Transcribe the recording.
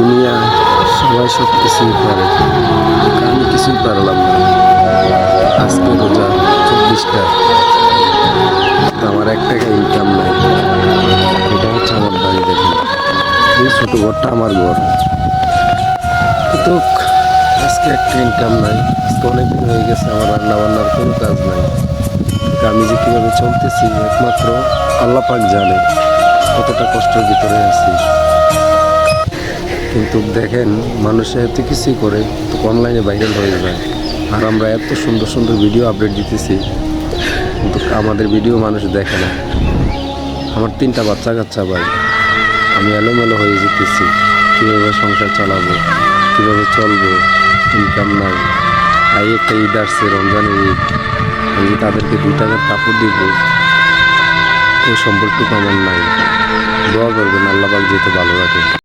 দুনিয়া সবাই সব কিছুই পারে, আমি কিছুই পারলাম না। আজকে রোজা 24টা, আমার 1 টাকা ইনকাম নাই। এটা হচ্ছে আমার বাড়ি, দেখেন এই ছোট ঘরটা আমার ঘর, কিন্তু আজকে একটা ইনকাম নাই। আজকে অনেকদিন হয়ে গেছে আমার রান্না বান্নার কোনো কাজ নাই। আমি যে কীভাবে চলতেছি একমাত্র আল্লাহ পাক জানে, কতটা কষ্টের ভিতরে আছি। কিন্তু দেখেন মানুষে এত কিছুই করে, তো অনলাইনে ভাইরাল হয়ে যায়, আর আমরা এত সুন্দর সুন্দর ভিডিও আপডেট দিতেছি, কিন্তু আমাদের ভিডিও মানুষ দেখে না। আমার 3টা বাচ্চা কাচ্চা ভাই, আমি এলোমেলো হয়ে যেতেছি, কীভাবে সংসার চালাবো, কীভাবে চলবো, ইনকাম নাই। তাই একটা ঈদ আসছে, রমজানের ঈদ, আমি যে তাদেরকে 2 টাকার কাপড় দিব ওই সম্পর্কটুকু আমার নাই। দোয়া করবেন আল্লাহ পাক যেহেতু ভালো রাখে।